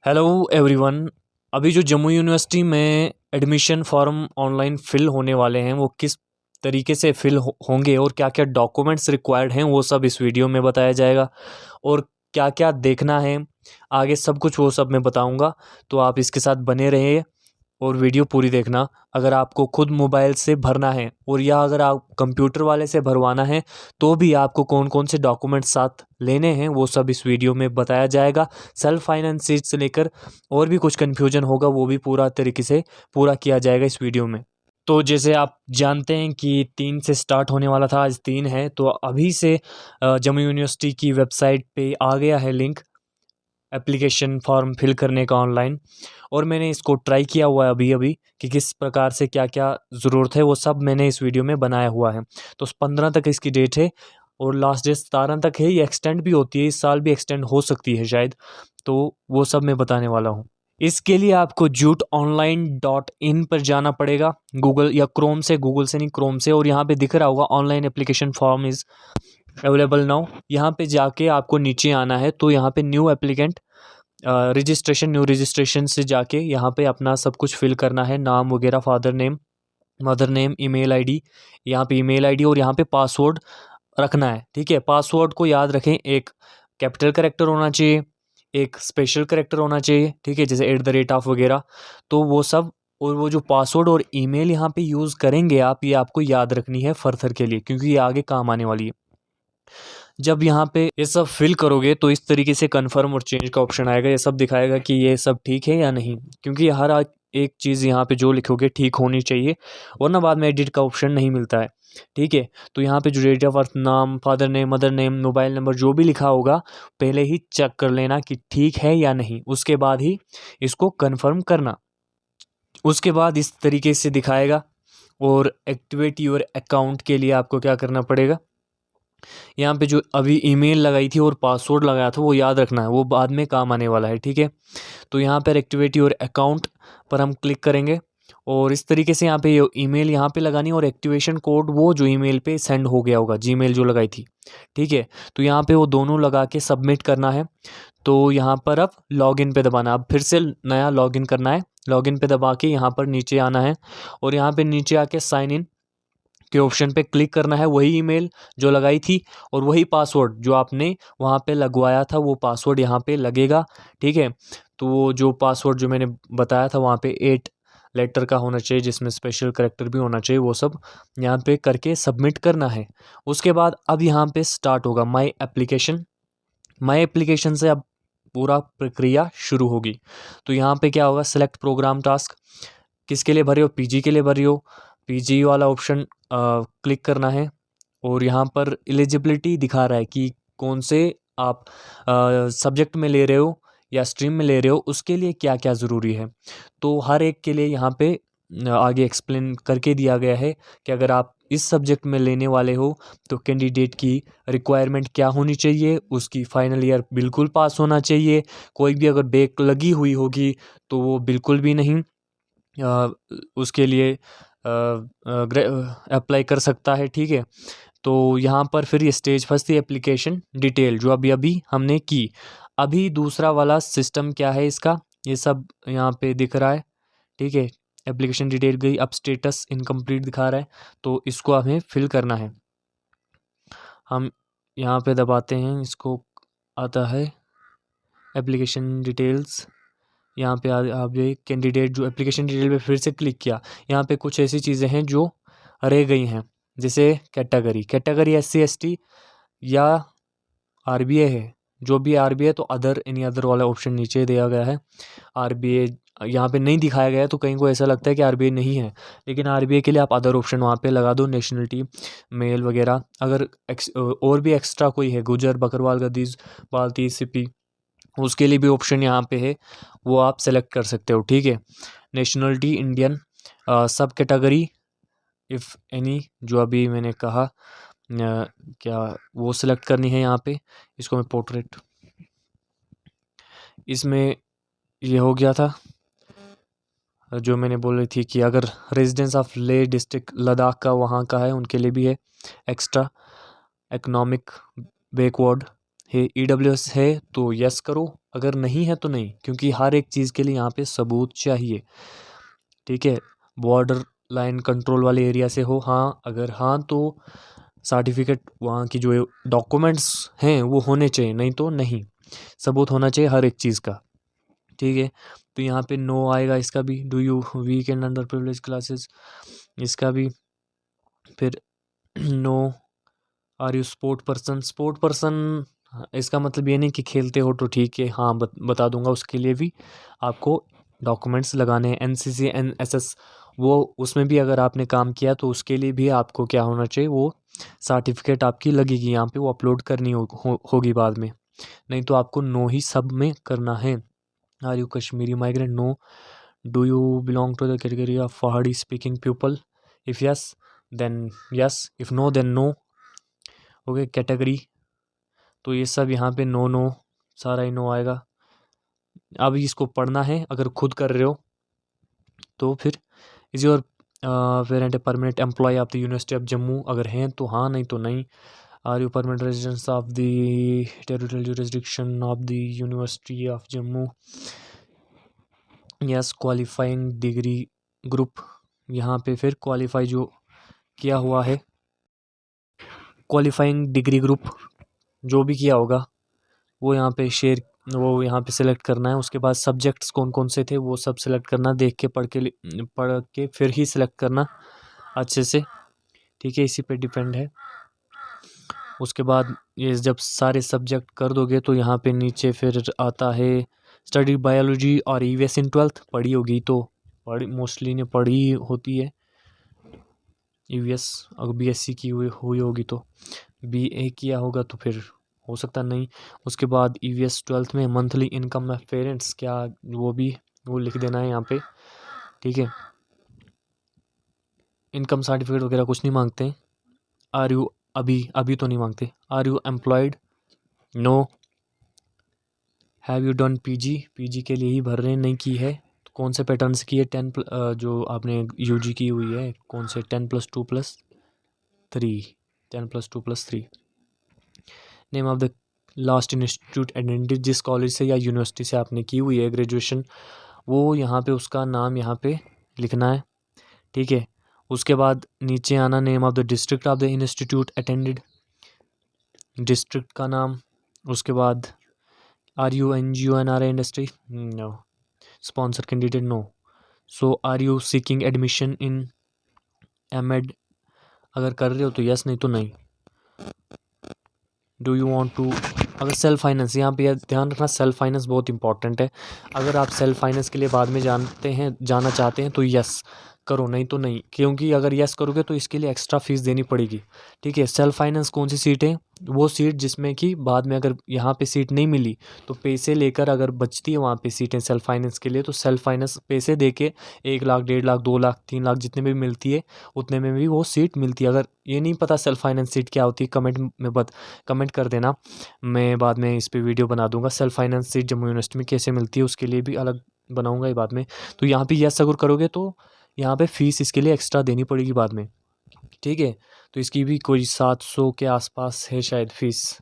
Hello everyone. अभी जो Jammu university में एडमिशन फॉर्म ऑनलाइन फिल होने वाले हैं वो किस तरीके से फिल होंगे और क्या क्या डॉक्यूमेंट्स रिक्वायर्ड हैं वो सब इस वीडियो में बताया जाएगा। और क्या क्या देखना है आगे सब कुछ वो सब मैं बताऊंगा। तो आप इसके साथ बने रहिए और वीडियो पूरी देखना। अगर आपको खुद मोबाइल से भरना है और या अगर आप कंप्यूटर वाले से भरवाना है तो भी आपको कौन कौन से डॉक्यूमेंट साथ लेने हैं वो सब इस वीडियो में बताया जाएगा। सेल्फ फाइनेंस सीट से लेकर और भी कुछ कन्फ्यूजन होगा वो भी पूरा तरीके से पूरा किया जाएगा इस वीडियो में। तो जैसे आप जानते हैं कि 3 से स्टार्ट होने वाला था, आज 3 है तो अभी से जम्मू यूनिवर्सिटी की वेबसाइट पे आ गया है लिंक एप्लीकेशन फॉर्म फिल करने का ऑनलाइन। और मैंने इसको ट्राई किया हुआ है अभी अभी कि किस प्रकार से क्या क्या ज़रूरत है वो सब मैंने इस वीडियो में बनाया हुआ है। तो 15 तक इसकी डेट है और लास्ट डेट 17 तक है। ये एक्सटेंड भी होती है, इस साल भी एक्सटेंड हो सकती है शायद। तो वो सब मैं बताने वाला हूँ। इसके लिए आपको jutonline.in पर जाना पड़ेगा, गूगल या क्रोम से, गूगल से नहीं क्रोम से। और यहाँ पे दिख रहा होगा online application form is available now. यहाँ पे जाके आपको नीचे आना है तो यहाँ पे new applicant registration, new registration से जाके यहाँ पे अपना सब कुछ फिल करना है, नाम वगैरह, father name, mother name, email ID. यहाँ पे ईमेल आईडी और यहाँ पे पासवर्ड रखना है। ठीक है, पासवर्ड को याद रखें, एक कैपिटल करेक्टर होना चाहिए, एक स्पेशल करेक्टर होना चाहिए। ठीक है, जैसे @ वगैरह, तो वो सब। और वो जो पासवर्ड और ईमेल यहाँ पे यूज़ करेंगे आप, ये आपको याद रखनी है फर्दर के लिए, क्योंकि ये आगे काम आने वाली है। जब यहाँ पे ये सब फिल करोगे तो इस तरीके से कन्फर्म और चेंज का ऑप्शन आएगा। ये सब दिखाएगा कि ये सब ठीक है या नहीं, क्योंकि हर एक चीज़ यहाँ पे जो लिखोगे ठीक होनी चाहिए, वरना बाद में एडिट का ऑप्शन नहीं मिलता है। ठीक है, तो यहाँ पे जो डेट ऑफ बर्थ, नाम, father name, mother name, mobile number जो भी लिखा होगा पहले ही चेक कर लेना कि ठीक है या नहीं, उसके बाद ही इसको कन्फर्म करना। उसके बाद इस तरीके से दिखाएगा। और एक्टिवेट योर अकाउंट के लिए आपको क्या करना पड़ेगा, यहाँ पे जो अभी ईमेल लगाई थी और पासवर्ड लगाया था वो याद रखना है, वो बाद में काम आने वाला है। ठीक है, तो यहाँ पर एक्टिवेट योर अकाउंट पर हम क्लिक करेंगे और इस तरीके से यहाँ पे ईमेल यहाँ पे लगानी और एक्टिवेशन कोड वो जो ईमेल पे सेंड हो गया होगा, जीमेल जो लगाई थी। ठीक है, तो यहाँ पे वो दोनों लगा के सबमिट करना है। तो यहाँ पर अब लॉगिन पे दबाना, अब फिर से नया लॉगिन करना है। लॉगिन पे दबा के यहाँ पर नीचे आना है और यहाँ पे नीचे आके साइन इन के ऑप्शन पे क्लिक करना है। वही ईमेल जो लगाई थी और वही पासवर्ड जो आपने वहाँ पे लगवाया था वो पासवर्ड यहाँ पे लगेगा। ठीक है, तो वो जो पासवर्ड जो मैंने बताया था वहाँ पे 8 लेटर का होना चाहिए, जिसमें स्पेशल करेक्टर भी होना चाहिए, वो सब यहाँ पे करके सबमिट करना है। उसके बाद अब यहाँ पे स्टार्ट होगा माई एप्लीकेशन। माई एप्लीकेशन से अब पूरा प्रक्रिया शुरू होगी। तो यहाँ पे क्या होगा, सेलेक्ट प्रोग्राम टास्क, किसके लिए भरे हो, पीजी के लिए भरे हो, पीजी वाला ऑप्शन क्लिक करना है। और यहाँ पर एलिजिबिलिटी दिखा रहा है कि कौन से आप सब्जेक्ट में ले रहे हो या स्ट्रीम में ले रहे हो, उसके लिए क्या क्या ज़रूरी है। तो हर एक के लिए यहाँ पे आगे एक्सप्लेन करके दिया गया है कि अगर आप इस सब्जेक्ट में लेने वाले हो तो कैंडिडेट की रिक्वायरमेंट क्या होनी चाहिए, उसकी फाइनल ईयर बिल्कुल पास होना चाहिए। कोई भी अगर बैक लगी हुई होगी तो वो बिल्कुल भी नहीं उसके लिए अप्लाई कर सकता है। ठीक है, तो यहाँ पर फिर ये स्टेज फर्स्ट थी एप्लीकेशन डिटेल जो अभी अभी हमने की। अभी दूसरा वाला सिस्टम क्या है इसका, ये सब यहाँ पे दिख रहा है। ठीक है, एप्लीकेशन डिटेल गई, अब स्टेटस इनकम्प्लीट दिखा रहा है, तो इसको हमें फिल करना है। हम यहाँ पे दबाते हैं, इसको आता है एप्लीकेशन डिटेल्स। यहाँ पे आप ये कैंडिडेट जो एप्लीकेशन डिटेल पे फिर से क्लिक किया, यहाँ पे कुछ ऐसी चीज़ें हैं जो रह गई हैं, जैसे कैटेगरी SC ST या RBA है। जो भी RBA है तो अदर, एनी अदर वाला ऑप्शन नीचे दिया गया है। RBA यहाँ पे नहीं दिखाया गया है तो कहीं को ऐसा लगता है कि RBA नहीं है, लेकिन RBA के लिए आप अदर ऑप्शन वहाँ पे लगा दो, नेशनलिटी मेल वगैरह। अगर और भी एक्स्ट्रा कोई है, गुजर, बकरवाल, गदीज, बाल्टी, सिपी, उसके लिए भी ऑप्शन यहाँ पे है, वो आप सेलेक्ट कर सकते हो। ठीक है, नेशनलिटी इंडियन, सब कैटेगरी इफ़ एनी जो अभी मैंने कहा, क्या वो सिलेक्ट करनी है यहाँ पे। इसको मैं पोर्ट्रेट, इसमें ये हो गया था जो मैंने बोल रही थी कि अगर रेजिडेंस ऑफ ले डिस्ट्रिक्ट लद्दाख का वहाँ का है उनके लिए भी है। एक्स्ट्रा इकोनॉमिक बैकवर्ड है, EWS है तो यस करो, अगर नहीं है तो नहीं, क्योंकि हर एक चीज़ के लिए यहाँ पे सबूत चाहिए। ठीक है, बॉर्डर लाइन कंट्रोल वाले एरिया से हो, हाँ, अगर हाँ तो सर्टिफिकेट वहाँ की जो डॉक्यूमेंट्स हैं वो होने चाहिए, नहीं तो नहीं, सबूत होना चाहिए हर एक चीज़ का। ठीक है, तो यहाँ पे नो आएगा इसका भी, do you weekend under privilege classes, इसका भी। फिर no, are you sport person, sport person इसका मतलब ये नहीं कि खेलते हो तो ठीक है, हाँ बता दूंगा, उसके लिए भी आपको डॉक्यूमेंट्स लगाने हैं। एनसीसी एनएसएस वो उसमें भी अगर आपने काम किया तो उसके लिए भी आपको क्या होना चाहिए, वो सर्टिफिकेट आपकी लगेगी यहाँ पे, वो अपलोड करनी होगी बाद में, नहीं तो आपको नो ही सब में करना है। Are you Kashmiri migrant, no. Do you belong to the category of Pahari speaking people, if yes then yes, if no then no. Okay, category, तो ये सब यहाँ पे नो नो, सारा ही नो आएगा। अब इसको पढ़ना है, अगर खुद कर रहे हो तो फिर is your parent a permanent employ of the university of Jammu, अगर हैं तो हाँ, नहीं तो नहीं। Are you permanent residence of the territorial jurisdiction of the university of Jammu, yes. Qualifying degree group, यहाँ पे फिर क्वालिफाई जो किया हुआ है, क्वालिफाइंग डिग्री ग्रुप जो भी किया होगा वो यहाँ पे वो यहाँ पे सिलेक्ट करना है। उसके बाद सब्जेक्ट्स कौन कौन से थे वो सब सिलेक्ट करना, देख के पढ़ के फिर ही सिलेक्ट करना अच्छे से। ठीक है, इसी पे डिपेंड है। उसके बाद ये जब सारे सब्जेक्ट कर दोगे तो यहाँ पे नीचे फिर आता है स्टडी बायोलॉजी और ईवीएस इन 12th, पढ़ी होगी तो मोस्टली ने पढ़ी होती है ईवीएस, अगर बीएससी की हुई होगी तो, बीए किया होगा तो फिर हो सकता नहीं। उसके बाद ईवीएस 12th में मंथली इनकम ऑफ पेरेंट्स, क्या वो लिख देना है यहाँ पे। ठीक है, इनकम सर्टिफिकेट वगैरह कुछ नहीं मांगते हैं। आर यू, अभी तो नहीं मांगते। Are you employed, no. Have you done PG के लिए ही भर रहे हैं, नहीं की है तो कौन से पैटर्न से की है, जो आपने यूजी की हुई है कौन से 10+2+3, 10+2+3। Name of the last institute attended, जिस कॉलेज से या यूनिवर्सिटी से आपने की हुई है ग्रेजुएशन, वो यहाँ पे उसका नाम यहाँ पे लिखना है। ठीक है, उसके बाद नीचे आना, name of the district of the institute attended, district का नाम। उसके बाद are you NGO NRI industry, no. Sponsor candidate, no. So are you seeking admission in MEd, अगर कर रहे हो तो यस, नहीं तो नहीं। डू यू वांट टू, अगर सेल्फ फाइनेंस, यहाँ पे ध्यान रखना सेल्फ फाइनेंस बहुत इंपॉर्टेंट है। अगर आप सेल्फ फाइनेंस के लिए बाद में जाना चाहते हैं तो यस करो, नहीं तो नहीं, क्योंकि अगर यस करोगे तो इसके लिए एक्स्ट्रा फीस देनी पड़ेगी। ठीक है, सेल्फ फाइनेंस कौन सी सीट है, वो सीट जिसमें कि बाद में अगर यहाँ पे सीट नहीं मिली तो पैसे लेकर अगर बचती है वहाँ पे सीटें सेल्फ फाइनेंस के लिए, तो सेल्फ फाइनेंस पैसे दे के 1 लाख, 1.5 लाख, 2 लाख, 3 लाख जितने में भी मिलती है उतने में भी वो सीट मिलती है। अगर ये नहीं पता सेल्फ फाइनेंस सीट क्या होती है, कमेंट कर देना, मैं बाद में इस पर वीडियो बना दूंगा। Self finance seat Jammu university में कैसे मिलती है उसके लिए भी अलग बनाऊंगा ये बाद में। तो यहाँ पे यस अगर करोगे तो यहाँ पे फीस इसके लिए एक्स्ट्रा देनी पड़ेगी बाद में। ठीक है, तो इसकी भी कोई 700 के आसपास है शायद फीस,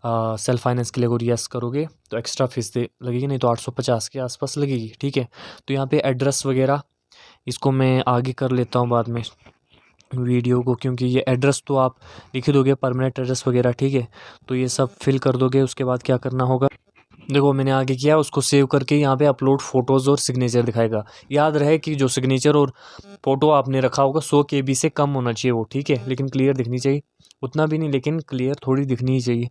सेल्फ फाइनेंस के लिए अगर यस करोगे तो एक्स्ट्रा फीस लगेगी, नहीं तो 850 के आसपास लगेगी। ठीक है, तो यहाँ पे एड्रेस वगैरह इसको मैं आगे कर लेता हूँ बाद में वीडियो को, क्योंकि ये एड्रेस तो आप लिख दोगे परमानेंट एड्रेस वगैरह। ठीक है, तो ये सब फिल कर दोगे। उसके बाद क्या करना होगा, देखो मैंने आगे किया, उसको सेव करके यहाँ पे अपलोड फ़ोटोज़ और सिग्नेचर दिखाएगा। याद रहे कि जो सिग्नेचर और फ़ोटो आपने रखा होगा 100 KB से कम होना चाहिए वो। ठीक है, लेकिन क्लियर दिखनी चाहिए, उतना भी नहीं लेकिन क्लियर थोड़ी दिखनी ही चाहिए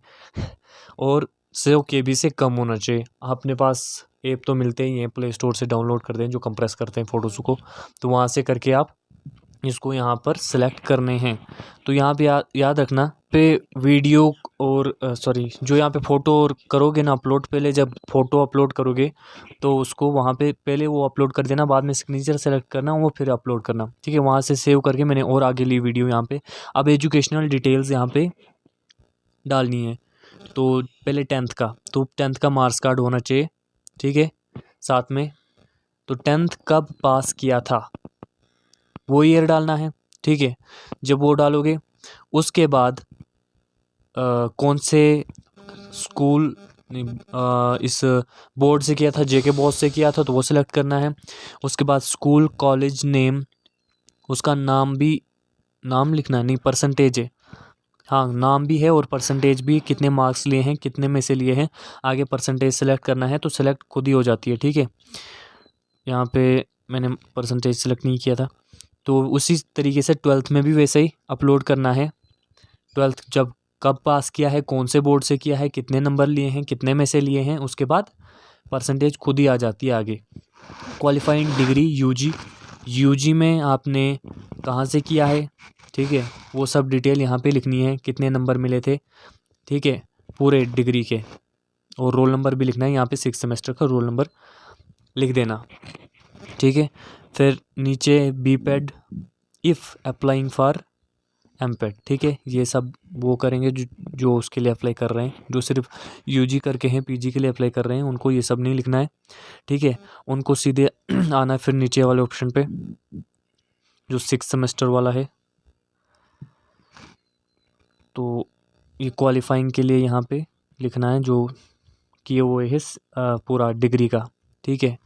और 100 KB से कम होना चाहिए। अपने पास ऐप तो मिलते ही हैं, प्ले स्टोर से डाउनलोड करते हैं जो कंप्रेस करते हैं फ़ोटोज़ को, तो वहाँ से करके आप इसको यहाँ पर सेलेक्ट करने हैं। तो यहाँ पे याद रखना पे वीडियो और सॉरी जो यहाँ पे फ़ोटो और करोगे ना अपलोड, पहले जब फ़ोटो अपलोड करोगे तो उसको वहाँ पे पहले वो अपलोड कर देना, बाद में सिग्नेचर सेलेक्ट करना, वो फिर अपलोड करना। ठीक है, वहाँ से सेव करके मैंने और आगे ली वीडियो यहाँ पे। अब एजुकेशनल डिटेल्स यहाँ पे डालनी है, तो पहले 10th का, तो 10th का मार्क्स कार्ड होना चाहिए। ठीक है, साथ में तो 10th कब पास किया था वो ईयर डालना है। ठीक है, जब वो डालोगे उसके बाद कौन से स्कूल इस बोर्ड से किया था, जेके बॉस से किया था, तो वो सिलेक्ट करना है। उसके बाद स्कूल कॉलेज नेम, उसका नाम भी, नाम लिखना नहीं, परसेंटेज है, हाँ नाम भी है और परसेंटेज भी, कितने मार्क्स लिए हैं, कितने में से लिए हैं, आगे परसेंटेज सेलेक्ट करना है, तो सेलेक्ट खुद ही हो जाती है, ठीक है। यहाँ पे मैंने परसेंटेज सेलेक्ट नहीं किया था। तो उसी तरीके से 12th में भी वैसे ही अपलोड करना है। 12th जब कब पास किया है, कौन से बोर्ड से किया है, कितने नंबर लिए हैं, कितने में से लिए हैं, उसके बाद परसेंटेज खुद ही आ जाती है आगे। क्वालिफाइंग डिग्री यूजी में आपने कहाँ से किया है, ठीक है, वो सब डिटेल यहाँ पे लिखनी है, कितने नंबर मिले थे, ठीक है, पूरे डिग्री के, और रोल नंबर भी लिखना है यहाँ पे, 6 सेमेस्टर का रोल नंबर लिख देना, ठीक है। फिर नीचे बीपेड इफ़ अप्लाइंग फॉर एमपेड, ठीक है, ये सब वो करेंगे जो उसके लिए अप्लाई कर रहे हैं, जो सिर्फ यूजी करके हैं, पीजी के लिए अप्लाई कर रहे हैं, उनको ये सब नहीं लिखना है, ठीक है। उनको सीधे आना है फिर नीचे वाले ऑप्शन पे, जो 6 सेमेस्टर वाला है। तो ये क्वालिफाइंग के लिए यहाँ पे लिखना है जो किए हुए है पूरा डिग्री का, ठीक है।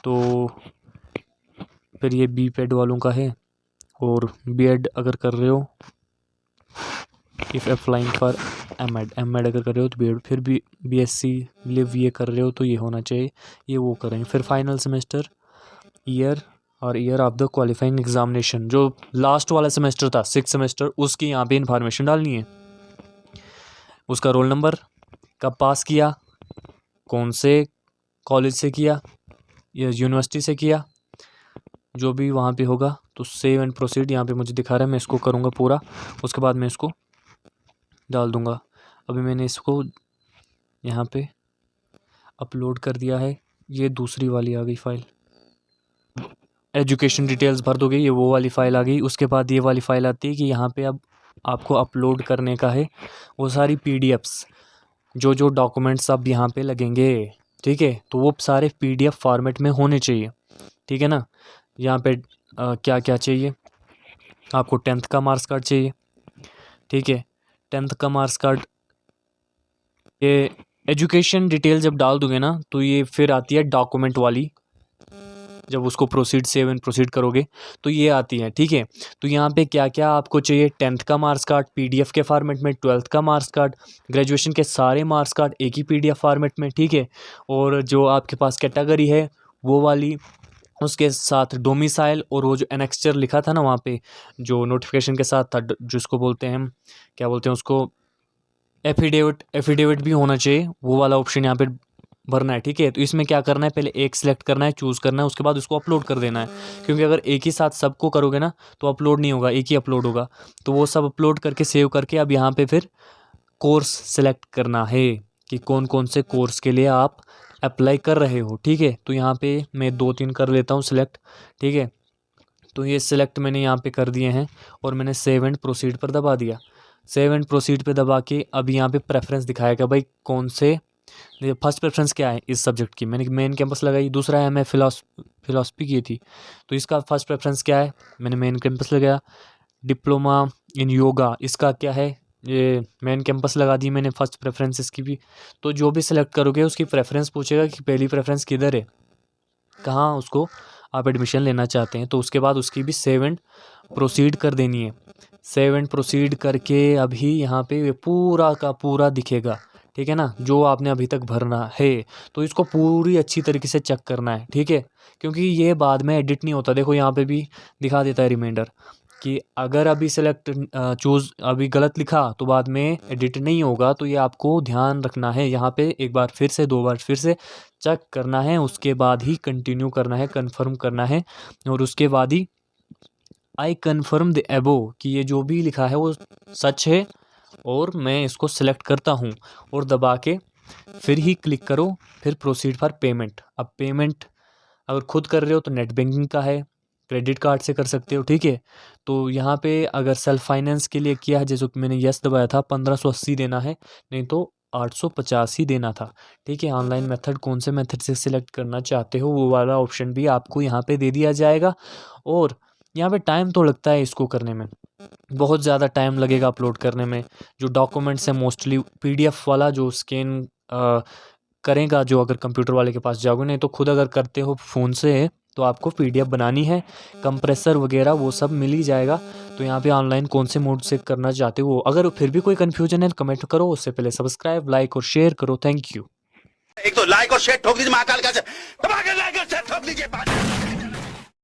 तो फिर ये बीपेड वालों का है, और बीएड अगर कर रहे हो, इफ़ अप्लाइंग फॉर एमएड अगर कर रहे हो तो बीएड, फिर भी बीएससी लिव ये कर रहे हो तो ये होना चाहिए, ये वो करेंगे। फिर फाइनल सेमेस्टर ईयर और year of the qualifying examination, जो लास्ट वाला सेमेस्टर था 6 सेमेस्टर, उसकी यहाँ पे इंफॉर्मेशन डालनी है, उसका रोल नंबर, कब पास किया, कौन से कॉलेज से किया या यूनिवर्सिटी से किया, जो भी वहाँ पे होगा। तो सेव एंड प्रोसीड यहाँ पे मुझे दिखा रहा है, मैं इसको करूँगा पूरा, उसके बाद मैं इसको डाल दूँगा। अभी मैंने इसको यहाँ पे अपलोड कर दिया है, ये दूसरी वाली आ गई फाइल, एजुकेशन डिटेल्स भर दोगे, ये वो वाली फ़ाइल आ गई। उसके बाद ये वाली फ़ाइल आती है कि यहाँ पे अब आपको अपलोड करने का है वो सारी पीडीएफ्स, जो डॉक्यूमेंट्स अब यहाँ पे लगेंगे, ठीक है, तो वो सारे पीडीएफ फॉर्मेट में होने चाहिए, ठीक है ना। यहाँ पे क्या क्या चाहिए आपको, 10th का मार्क्स कार्ड चाहिए, ठीक है, 10th का मार्क्स कार्ड। ये एजुकेशन डिटेल जब डाल दोगे ना, तो ये फिर आती है डॉक्यूमेंट वाली, जब उसको प्रोसीड सेव एंड प्रोसीड करोगे तो ये आती है, ठीक है। तो यहाँ पे क्या क्या आपको चाहिए, 10th का मार्क्स कार्ड पीडीएफ के फॉर्मेट में, 12th का मार्क्स कार्ड, ग्रेजुएशन के सारे मार्क्स कार्ड एक ही पीडीएफ फॉर्मेट में, ठीक है, और जो आपके पास कैटेगरी है वो वाली, उसके साथ डोमिसाइल, और वो जो एनेक्स्चर लिखा था ना वहाँ पे, जो नोटिफिकेशन के साथ था, जिसको बोलते हैं हम, क्या बोलते हैं उसको, एफिडेविट भी होना चाहिए, वो वाला ऑप्शन यहाँ पे भरना है, ठीक है। तो इसमें क्या करना है, पहले एक सिलेक्ट करना है, चूज़ करना है, उसके बाद उसको अपलोड कर देना है, क्योंकि अगर एक ही साथ सबको करोगे ना तो अपलोड नहीं होगा, एक ही अपलोड होगा। तो वो सब अपलोड करके सेव करके अब यहाँ पे फिर कोर्स सेलेक्ट करना है कि कौन कौन से कोर्स के लिए आप अप्लाई कर रहे हो, ठीक है। तो यहाँ पे मैं 2-3 कर लेता हूँ सिलेक्ट, ठीक है। तो ये सिलेक्ट मैंने यहाँ पे कर दिए हैं, और मैंने सेव एंड प्रोसीड पर दबा दिया। सेव एंड प्रोसीड पे दबा के अब यहाँ पे प्रेफरेंस दिखाएगा भाई कौन से, फर्स्ट प्रेफरेंस क्या है इस सब्जेक्ट की, मैंने मेन कैंपस लगाई, दूसरा है मैं फिलॉसफी की थी, तो इसका फर्स्ट प्रेफरेंस क्या है, मैंने मेन कैंपस लगाया। डिप्लोमा इन योगा, इसका क्या है, ये मेन कैंपस लगा दी मैंने, फर्स्ट प्रेफरेंस इसकी भी। तो जो भी सिलेक्ट करोगे उसकी प्रेफरेंस पूछेगा कि पहली प्रेफरेंस किधर है, कहाँ उसको आप एडमिशन लेना चाहते हैं, तो उसके बाद उसकी भी सेव एंड प्रोसीड कर देनी है। सेव एंड प्रोसीड करके अभी यहाँ पे पूरा का पूरा दिखेगा, ठीक है ना, जो आपने अभी तक भरना है। तो इसको पूरी अच्छी तरीके से चेक करना है, ठीक है, क्योंकि ये बाद में एडिट नहीं होता। देखो यहाँ पे भी दिखा देता है रिमाइंडर कि अगर अभी सेलेक्ट चूज़ अभी गलत लिखा तो बाद में एडिट नहीं होगा, तो ये आपको ध्यान रखना है। यहाँ पे एक बार फिर से 2 बार फिर से चेक करना है, उसके बाद ही कंटिन्यू करना है, कन्फर्म करना है, और उसके बाद ही आई कन्फर्म द एबो कि ये जो भी लिखा है वो सच है, और मैं इसको सिलेक्ट करता हूँ, और दबा के फिर ही क्लिक करो, फिर प्रोसीड फॉर पेमेंट। अब पेमेंट अगर खुद कर रहे हो तो नेट बैंकिंग का है, क्रेडिट कार्ड से कर सकते हो, ठीक है। तो यहाँ पे अगर सेल्फ फाइनेंस के लिए किया है, जैसे कि मैंने यस दबाया था, 1580 देना है, नहीं तो 850 ही देना था, ठीक है। ऑनलाइन मेथड कौन से मेथड से सिलेक्ट करना चाहते हो वो वाला ऑप्शन भी आपको यहाँ पे दे दिया जाएगा। और यहाँ पे टाइम तो लगता है इसको करने में, बहुत ज़्यादा टाइम लगेगा अपलोड करने में। जो डॉक्यूमेंट्स हैं मोस्टली पीडीएफ वाला जो स्कैन करेगा जो अगर कंप्यूटर वाले के पास जाओगे, नहीं तो खुद अगर करते हो फ़ोन से तो आपको PDF बनानी है, कंप्रेसर वगैरह वो सब मिल ही जाएगा। तो यहाँ पे ऑनलाइन कौन से मोड से करना चाहते हो, अगर फिर भी कोई कन्फ्यूजन है कमेंट करो, उससे पहले सब्सक्राइब, लाइक और शेयर करो। Thank you. एक तो लाइक और शेयर ठोक दीजिए, महाकाल का धमाकेदार लाइक और शेयर ठोक दीजिए।